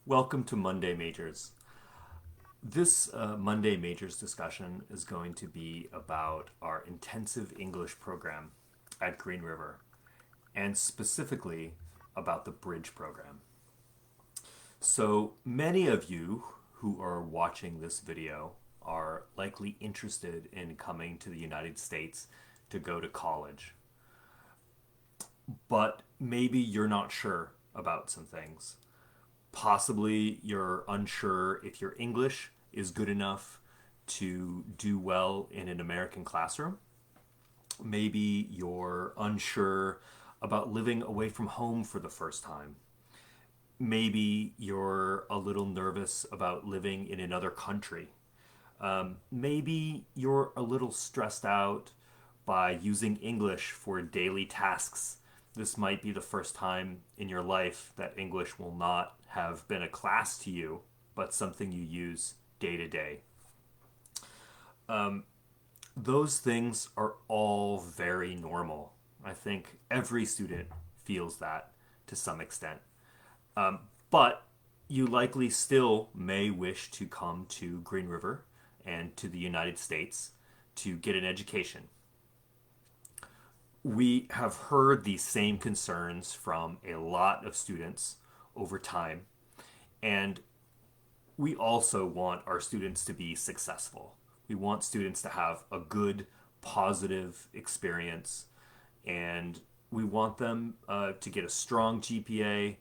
Welcome to Monday Majors. This Monday Majors discussion is going to be about our intensive English program at Green River, and specifically about the Bridge program. So many of you who are watching this video are likely interested in coming to the United States to go to college, but maybe you're not sure about some things. Possibly you're unsure if your English is good enough to do well in an American classroom. Maybe you're unsure about living away from home for the first time. Maybe you're a little nervous about living in another country. Maybe you're a little stressed out by using English for daily tasks. This might be the first time in your life that English will not have been a class to you, but something you use day to day. Those things are all very normal. I think every student feels that to some extent. But you likely still may wish to come to Green River and to the United States to get an education. We have heard these same concerns from a lot of students over time, and we also want our students to be successful. We want students to have a good, positive experience, and we want them to get a strong GPA,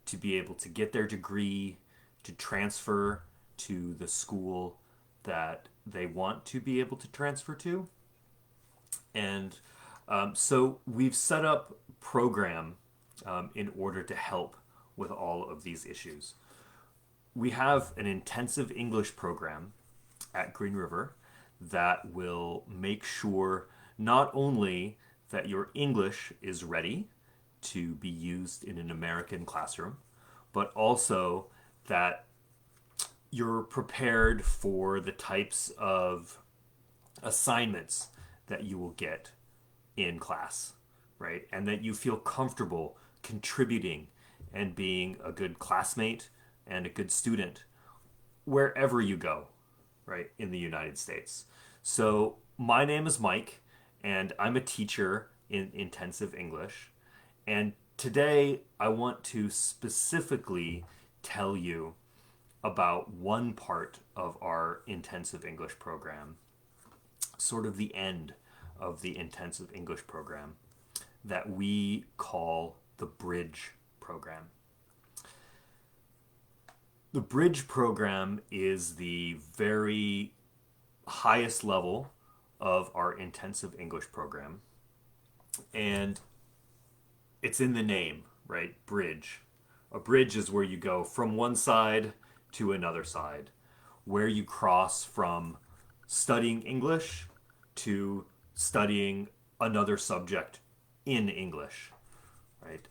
to be able to get their degree, to transfer to the school that they want to be able to transfer to. And so we've set up a program in order to help with all of these issues. We have an intensive English program at Green River that will make sure not only that your English is ready to be used in an American classroom, but also that you're prepared for the types of assignments that you will get in class, right? And that you feel comfortable contributing and being a good classmate and a good student wherever you go, right, in the United States. So, my name is Mike, and I'm a teacher in intensive English. And today I want to specifically tell you about one part of our intensive English program, sort of the end of the intensive English program, that we call the Bridge program. The Bridge program is the very highest level of our intensive English program. And it's in the name, right? Bridge. A bridge is where you go from one side to another side, where you cross from studying English to studying another subject in English, right?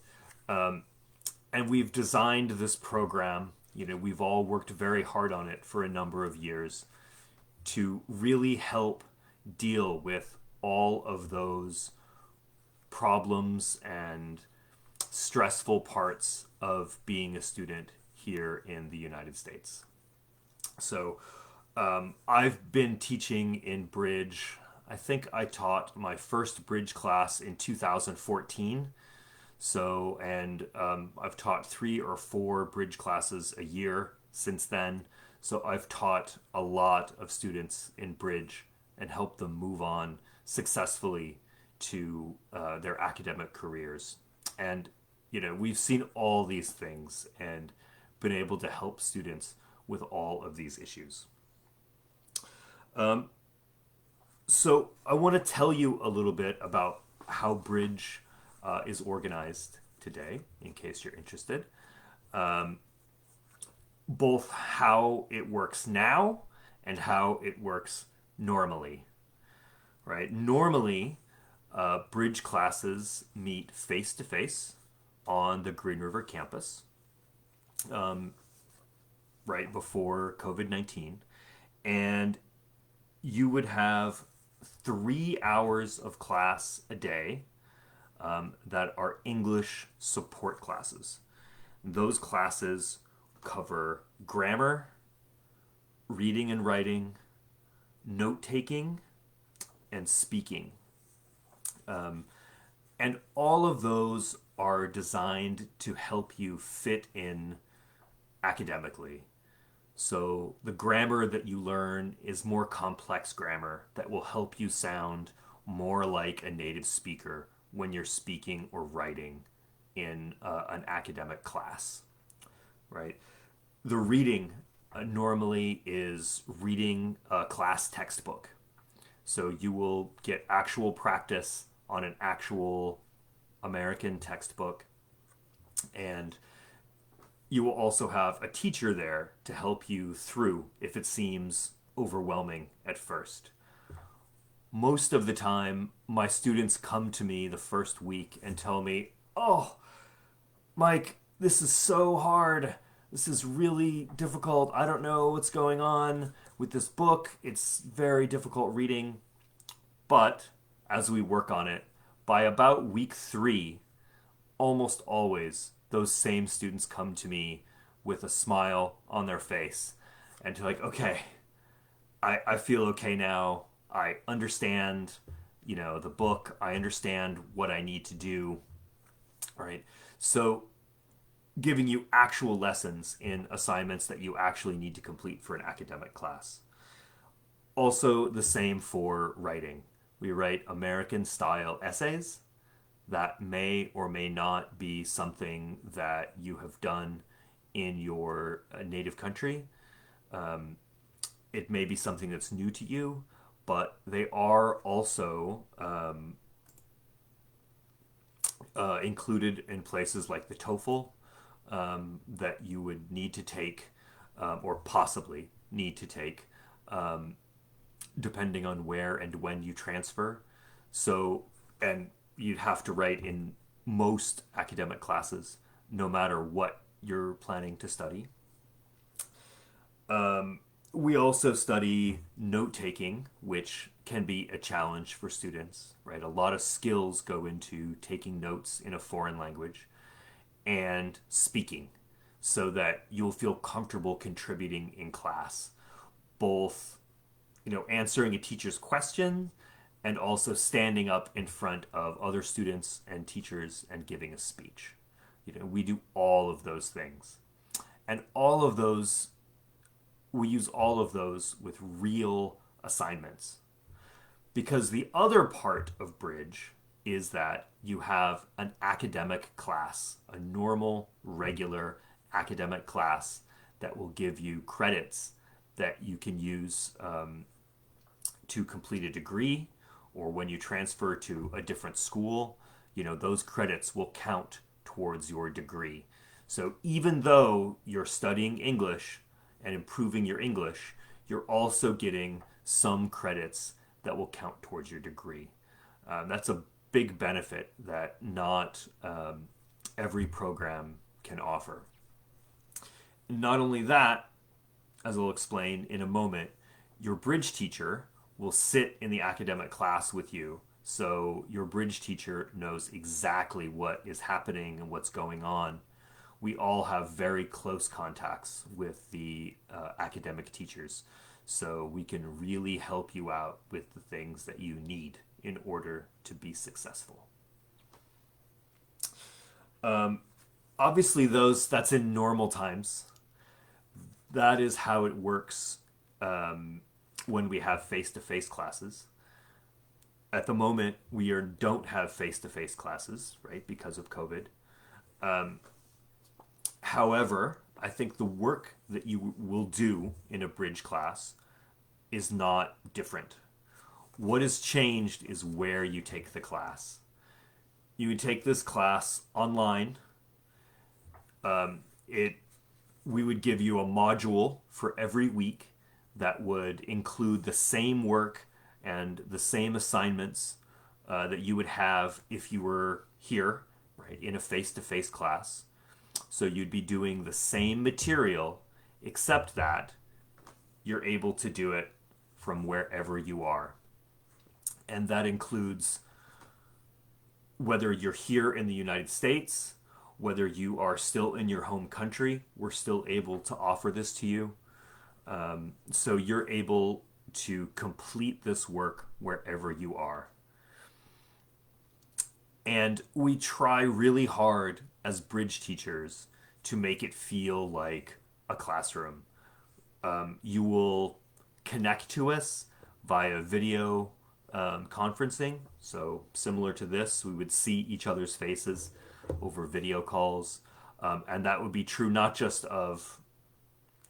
And we've designed this program, we've all worked very hard on it for a number of years to really help deal with all of those problems and stressful parts of being a student here in the United States. So I've been teaching in Bridge. I think I taught my first Bridge class in 2014. So, and I've taught 3 or 4 Bridge classes a year since then. So I've taught a lot of students in Bridge and helped them move on successfully to their academic careers. And, we've seen all these things and been able to help students with all of these issues. So I want to tell you a little bit about how Bridge is organized today, in case you're interested. Both how it works now and how it works normally, right? Normally, Bridge classes meet face to face on the Green River campus right before COVID-19. And you would have 3 hours of class a day that are English support classes. Those classes cover grammar, reading and writing, note taking, and speaking. And all of those are designed to help you fit in academically. So the grammar that you learn is more complex grammar that will help you sound more like a native speaker when you're speaking or writing in an academic class, right? The reading normally is reading a class textbook. So you will get actual practice on an actual American textbook, and you will also have a teacher there to help you through if it seems overwhelming at first. Most of the time, my students come to me the first week and tell me, "Oh, Mike, this is so hard. This is really difficult. I don't know what's going on with this book. It's very difficult reading." But as we work on it, by about week 3, almost always those same students come to me with a smile on their face and they're like, okay, I feel okay now. I understand, the book. I understand what I need to do. All right. So giving you actual lessons in assignments that you actually need to complete for an academic class. Also the same for writing. We write American style essays that may or may not be something that you have done in your native country. It may be something that's new to you, but they are also included in places like the TOEFL that you would need to take or possibly need to take depending on where and when you transfer. So, and you'd have to write in most academic classes, no matter what you're planning to study. We also study note taking, which can be a challenge for students, right? A lot of skills go into taking notes in a foreign language and speaking so that you'll feel comfortable contributing in class, both answering a teacher's question and also standing up in front of other students and teachers and giving a speech. We do all of those things. And we use all of those with real assignments. Because the other part of Bridge is that you have an academic class, a normal, regular academic class that will give you credits that you can use to complete a degree, or when you transfer to a different school, those credits will count towards your degree. So even though you're studying English and improving your English, you're also getting some credits that will count towards your degree. That's a big benefit that not every program can offer. Not only that, as I'll explain in a moment, your bridge teacher will sit in the academic class with you. So your bridge teacher knows exactly what is happening and what's going on. We all have very close contacts with the academic teachers. So we can really help you out with the things that you need in order to be successful. Obviously, that's in normal times. That is how it works when we have face-to-face classes. At the moment, don't have face-to-face classes, right, because of COVID. However, I think the work that you will do in a bridge class is not different. What has changed is where you take the class. You would take this class online. We would give you a module for every week that would include the same work and the same assignments that you would have if you were here, right, in a face-to-face class. So you'd be doing the same material, except that you're able to do it from wherever you are. And that includes whether you're here in the United States Whether you are still in your home country, we're still able to offer this to you. So you're able to complete this work wherever you are. And we try really hard as bridge teachers to make it feel like a classroom. You will connect to us via video conferencing. So, similar to this, we would see each other's faces over video calls. And that would be true not just of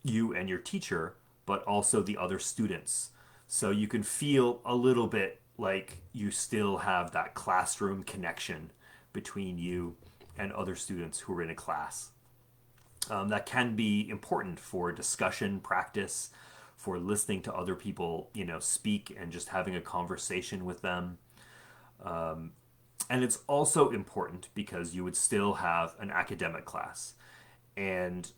you and your teacher, but also the other students. So you can feel a little bit like you still have that classroom connection between you and other students who are in a class. That can be important for discussion practice, for listening to other people, speak and just having a conversation with them. And it's also important because you would still have an academic class. And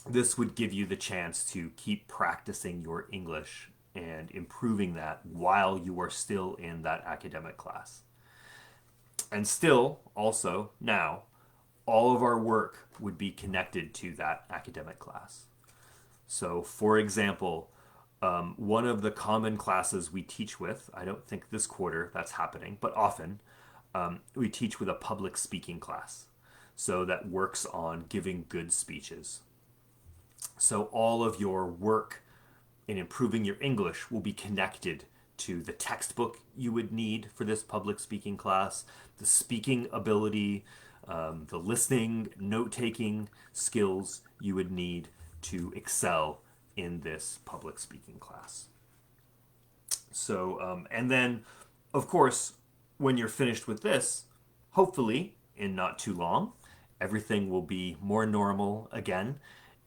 this would give you the chance to keep practicing your English and improving that while you are still in that academic class. And still, also, now, all of our work would be connected to that academic class. So, for example, one of the common classes we teach with, I don't think this quarter that's happening, but often, we teach with a public speaking class. So that works on giving good speeches. So all of your work in improving your English will be connected to the textbook you would need for this public speaking class, the speaking ability, the listening, note taking skills you would need to excel in this public speaking class. So, and then, of course, when you're finished with this, hopefully in not too long, everything will be more normal again,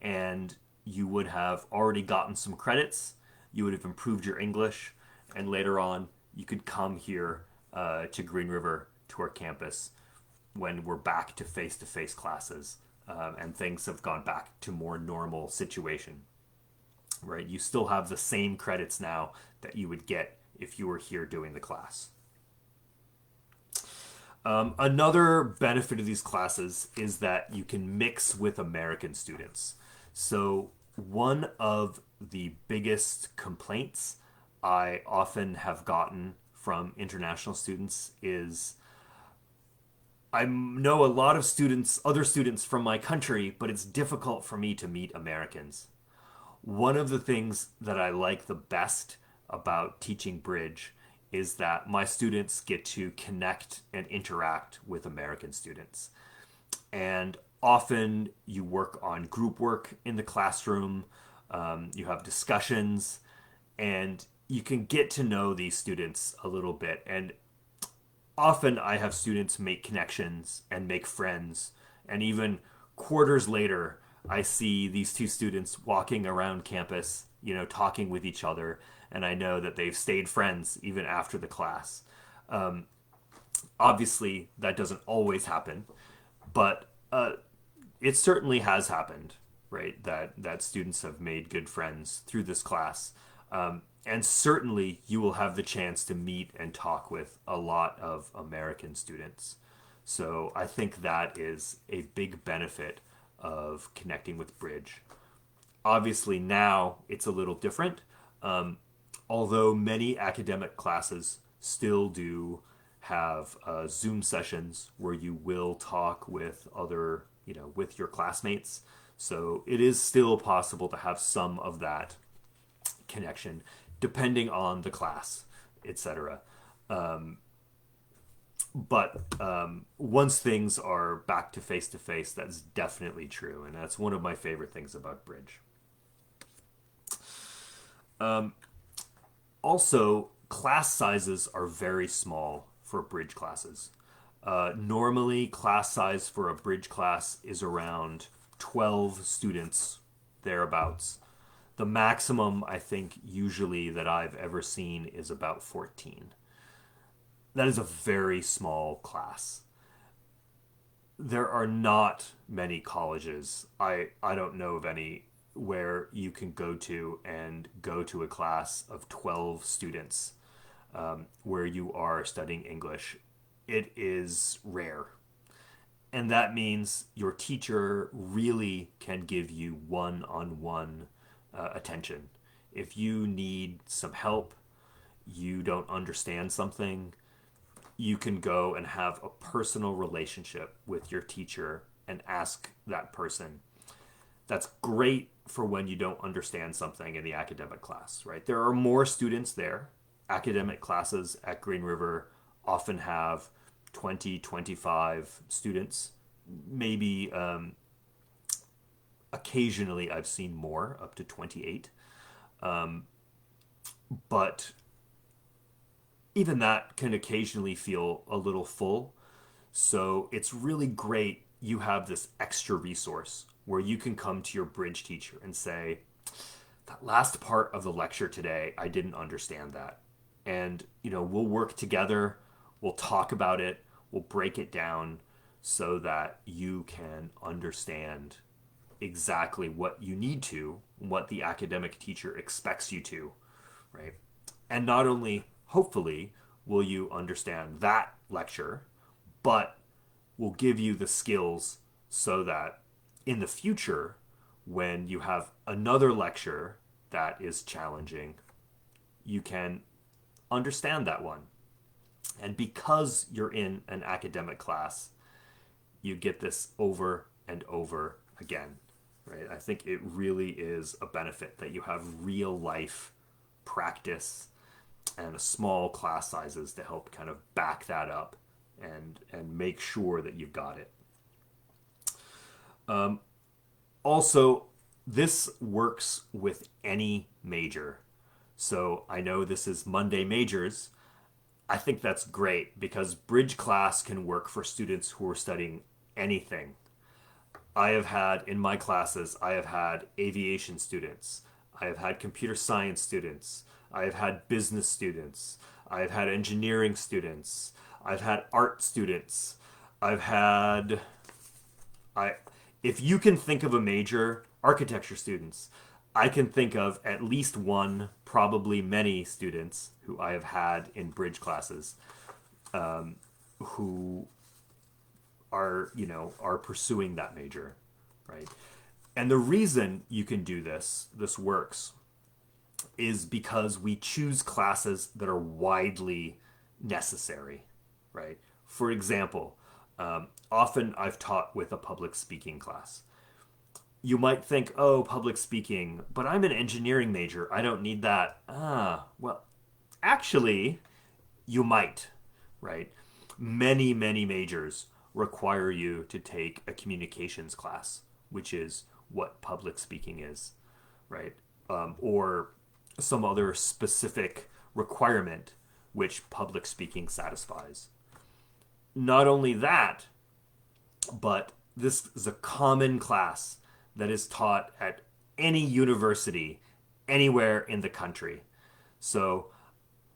and you would have already gotten some credits, you would have improved your English, and later on, you could come here to Green River, to our campus, when we're back to face classes and things have gone back to more normal situation. Right? You still have the same credits now that you would get if you were here doing the class. Another benefit of these classes is that you can mix with American students. So, one of the biggest complaints I often have gotten from international students is I know a lot of students, other students from my country, but it's difficult for me to meet Americans. One of the things that I like the best about teaching bridge is that my students get to connect and interact with American students. And often you work on group work in the classroom, you have discussions, and you can get to know these students a little bit. And often I have students make connections and make friends, and even quarters later, I see these two students walking around campus, talking with each other, and I know that they've stayed friends even after the class. Obviously, that doesn't always happen, but it certainly has happened, right? That students have made good friends through this class. And certainly, you will have the chance to meet and talk with a lot of American students. So I think that is a big benefit of connecting with Bridge. Obviously, now it's a little different, although many academic classes still do have Zoom sessions where you will talk with other, with your classmates. So it is still possible to have some of that connection depending on the class, etc. But once things are back to face, that's definitely true, and that's one of my favorite things about Bridge. Also, class sizes are very small for Bridge classes. Normally, class size for a Bridge class is around 12 students, thereabouts. The maximum, I think, usually that I've ever seen is about 14. That is a very small class. There are not many colleges. I don't know of any where you can go to and go to a class of 12 students where you are studying English. It is rare. And that means your teacher really can give you one-on-one attention. If you need some help, you don't understand something, you can go and have a personal relationship with your teacher and ask that person. That's great for when you don't understand something in the academic class, right? There are more students there. Academic classes at Green River often have 20, 25 students. Maybe occasionally I've seen more, up to 28. But even that can occasionally feel a little full. So it's really great you have this extra resource where you can come to your bridge teacher and say, that last part of the lecture today, I didn't understand that. And, we'll work together, we'll talk about it, we'll break it down so that you can understand exactly what you need to, what the academic teacher expects you to, right? And not only, hopefully, will you understand that lecture, but will give you the skills so that in the future, when you have another lecture that is challenging, you can understand that one. And because you're in an academic class, you get this over and over again, right? I think it really is a benefit that you have real life practice and small class sizes to help kind of back that up and make sure that you've got it. Also, this works with any major. So I know this is Monday majors. I think that's great because bridge class can work for students who are studying anything. I have had in my classes, I have had aviation students, I have had computer science students, I have had business students, I've had engineering students, I've had art students, I've had I if you can think of a major, architecture students, I can think of at least one, probably many students who I have had in bridge classes who are pursuing that major, right? And the reason you can do this works, is because we choose classes that are widely necessary, right? For example, often I've taught with a public speaking class. You might think, oh, public speaking, but I'm an engineering major. I don't need that. Well, actually, you might, right? Many, many majors require you to take a communications class, which is what public speaking is, right? Or some other specific requirement which public speaking satisfies. Not only that, but this is a common class that is taught at any university anywhere in the country. So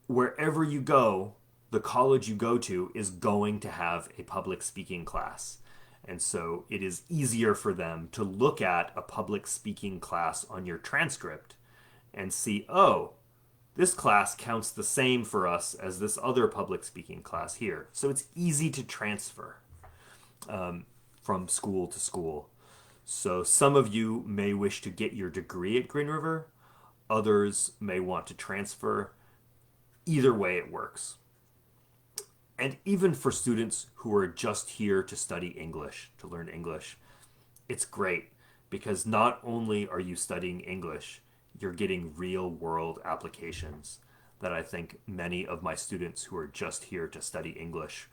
wherever you go, the college you go to is going to have a public speaking class. And so it is easier for them to look at a public speaking class on your transcript and see, oh, this class counts the same for us as this other public speaking class here. So it's easy to transfer from school to school. So some of you may wish to get your degree at Green River. Others may want to transfer. Either way, it works. And even for students who are just here to study English, to learn English, it's great because not only are you studying English, you're getting real world applications that I think many of my students who are just here to study English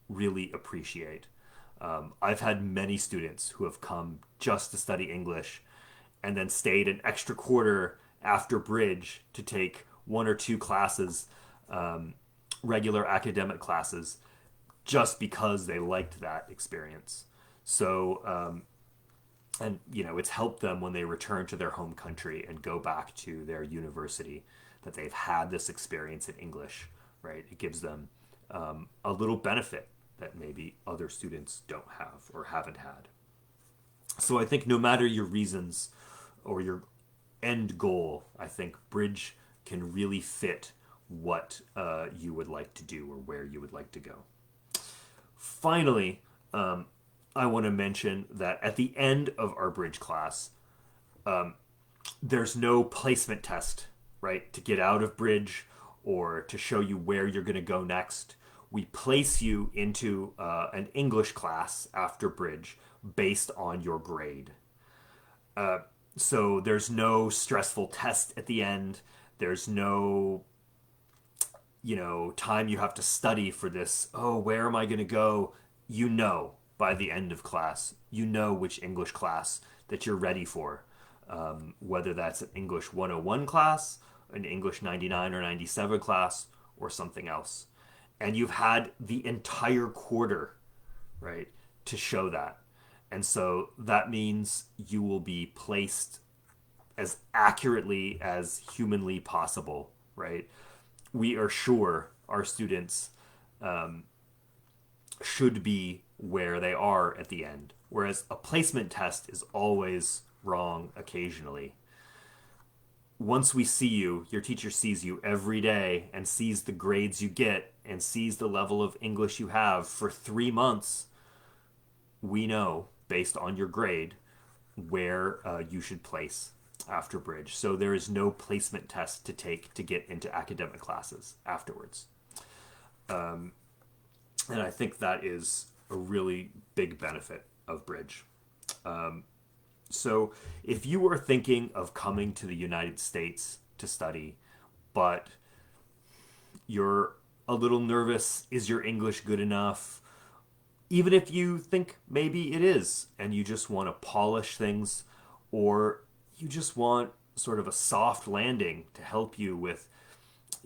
really appreciate. I've had many students who have come just to study English and then stayed an extra quarter after bridge to take one or two classes, regular academic classes, just because they liked that experience. So, it's helped them when they return to their home country and go back to their university that they've had this experience in English, right? It gives them a little benefit that maybe other students don't have or haven't had. So I think no matter your reasons or your end goal, I think bridge can really fit what you would like to do or where you would like to go. Finally, I want to mention that at the end of our bridge class, there's no placement test, right, to get out of bridge or to show you where you're going to go next. We place you into an English class after bridge based on your grade. So there's no stressful test at the end. There's no, time you have to study for this. Oh, where am I going to go? You know, by the end of class, you know which English class that you're ready for. Whether that's an English 101 class, an English 99 or 97 class, or something else. And you've had the entire quarter, right, to show that. And so that means you will be placed as accurately as humanly possible, right? We are sure our students should be where they are at the end, whereas a placement test is always wrong occasionally. Once we see you, your teacher sees you every day and sees the grades you get and sees the level of English you have for 3 months, we know, based on your grade, where you should place after bridge. So there is no placement test to take to get into academic classes afterwards. And I think that is a really big benefit of bridge. So if you were thinking of coming to the United States to study, but you're a little nervous, is your English good enough? Even if you think maybe it is, and you just want to polish things, or you just want sort of a soft landing to help you with,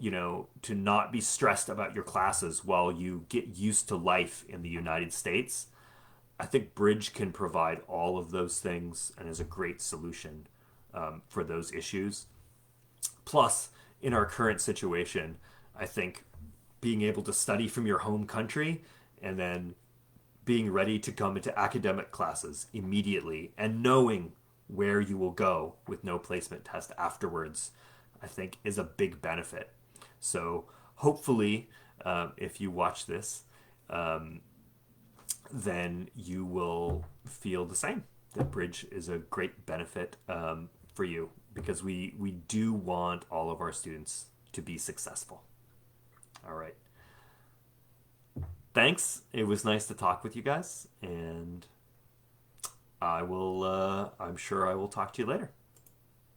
to not be stressed about your classes while you get used to life in the United States, I think Bridge can provide all of those things and is a great solution for those issues. Plus, in our current situation, I think being able to study from your home country and then being ready to come into academic classes immediately and knowing where you will go with no placement test afterwards, I think is a big benefit. So hopefully, if you watch this, then you will feel the same. That Bridge is a great benefit for you because we do want all of our students to be successful. All right. Thanks. It was nice to talk with you guys, and I'm sure I will talk to you later.